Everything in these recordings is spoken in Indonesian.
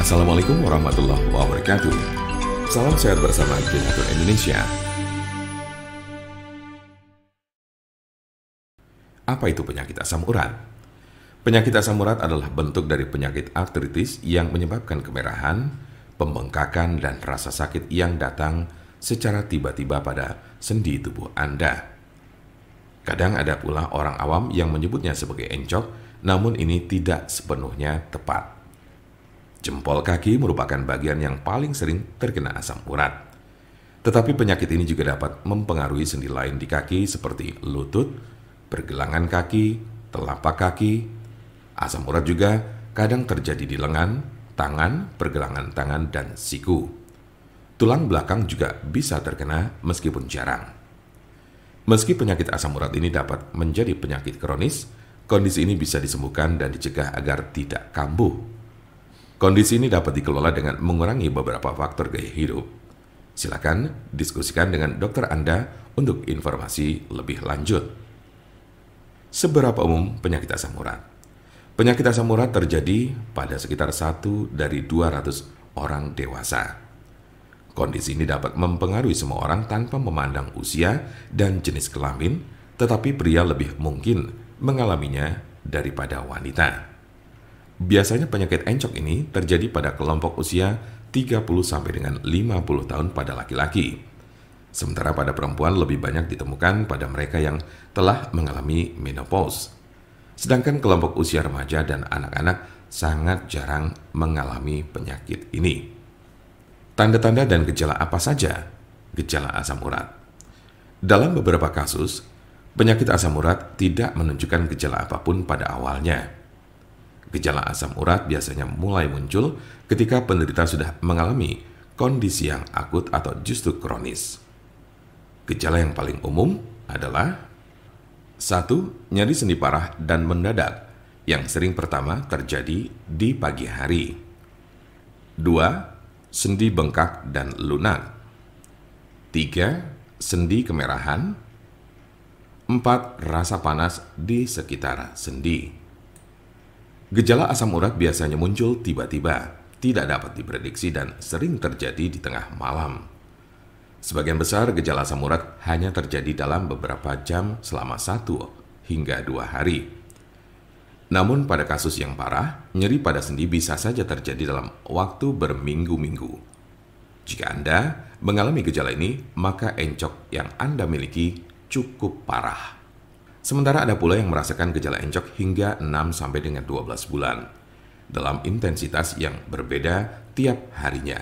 Assalamualaikum warahmatullahi wabarakatuh. Salam sehat bersama Donatur Indonesia. Apa itu penyakit asam urat? Penyakit asam urat adalah bentuk dari penyakit artritis yang menyebabkan kemerahan, pembengkakan, dan rasa sakit yang datang secara tiba-tiba pada sendi tubuh Anda. Kadang ada pula orang awam yang menyebutnya sebagai encok, namun ini tidak sepenuhnya tepat. Jempol kaki merupakan bagian yang paling sering terkena asam urat. Tetapi penyakit ini juga dapat mempengaruhi sendi lain di kaki seperti lutut, pergelangan kaki, telapak kaki. Asam urat juga kadang terjadi di lengan, tangan, pergelangan tangan, dan siku. Tulang belakang juga bisa terkena meskipun jarang. Meski penyakit asam urat ini dapat menjadi penyakit kronis, kondisi ini bisa disembuhkan dan dicegah agar tidak kambuh. Kondisi ini dapat dikelola dengan mengurangi beberapa faktor gaya hidup. Silakan diskusikan dengan dokter Anda untuk informasi lebih lanjut. Seberapa umum penyakit asam urat? Penyakit asam urat terjadi pada sekitar 1 dari 200 orang dewasa. Kondisi ini dapat mempengaruhi semua orang tanpa memandang usia dan jenis kelamin, tetapi pria lebih mungkin mengalaminya daripada wanita. Biasanya penyakit encok ini terjadi pada kelompok usia 30 sampai dengan 50 tahun pada laki-laki. Sementara pada perempuan lebih banyak ditemukan pada mereka yang telah mengalami menopause. Sedangkan kelompok usia remaja dan anak-anak sangat jarang mengalami penyakit ini. Tanda-tanda dan gejala apa saja gejala asam urat? Dalam beberapa kasus, penyakit asam urat tidak menunjukkan gejala apapun pada awalnya. Gejala asam urat biasanya mulai muncul ketika penderita sudah mengalami kondisi yang akut atau justru kronis. Gejala yang paling umum adalah 1. Nyeri sendi parah dan mendadak yang sering pertama terjadi di pagi hari. 2. Sendi bengkak dan lunak. 3. Sendi kemerahan. 4. Rasa panas di sekitar sendi. Gejala asam urat biasanya muncul tiba-tiba, tidak dapat diprediksi dan sering terjadi di tengah malam. Sebagian besar gejala asam urat hanya terjadi dalam beberapa jam selama 1 hingga 2 hari. Namun pada kasus yang parah, nyeri pada sendi bisa saja terjadi dalam waktu berminggu-minggu. Jika Anda mengalami gejala ini, maka encok yang Anda miliki cukup parah. Sementara ada pula yang merasakan gejala encok hingga 6 sampai dengan 12 bulan, dalam intensitas yang berbeda tiap harinya.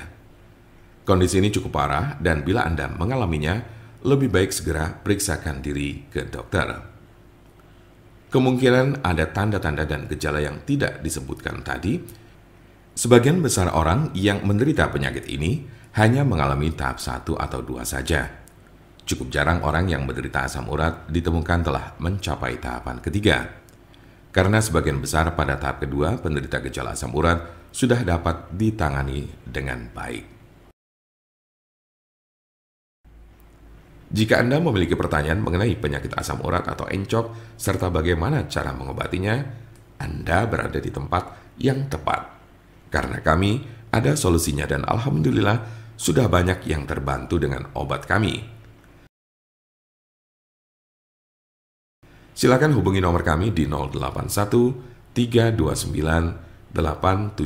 Kondisi ini cukup parah dan bila Anda mengalaminya, lebih baik segera periksakan diri ke dokter. Kemungkinan ada tanda-tanda dan gejala yang tidak disebutkan tadi. Sebagian besar orang yang menderita penyakit ini hanya mengalami tahap 1 atau 2 saja. Cukup jarang orang yang menderita asam urat ditemukan telah mencapai tahapan ketiga. Karena sebagian besar pada tahap kedua penderita gejala asam urat sudah dapat ditangani dengan baik. Jika Anda memiliki pertanyaan mengenai penyakit asam urat atau encok, serta bagaimana cara mengobatinya, Anda berada di tempat yang tepat. Karena kami ada solusinya dan alhamdulillah sudah banyak yang terbantu dengan obat kami. Silakan hubungi nomor kami di 081 329 878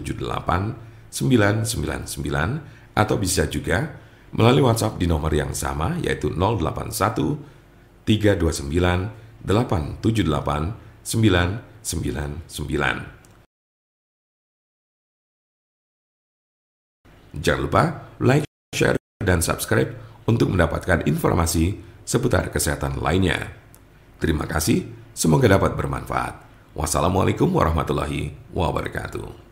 999 atau bisa juga melalui WhatsApp di nomor yang sama yaitu 081 329 878 999. Jangan lupa like, share, dan subscribe untuk mendapatkan informasi seputar kesehatan lainnya. Terima kasih, semoga dapat bermanfaat. Wassalamualaikum warahmatullahi wabarakatuh.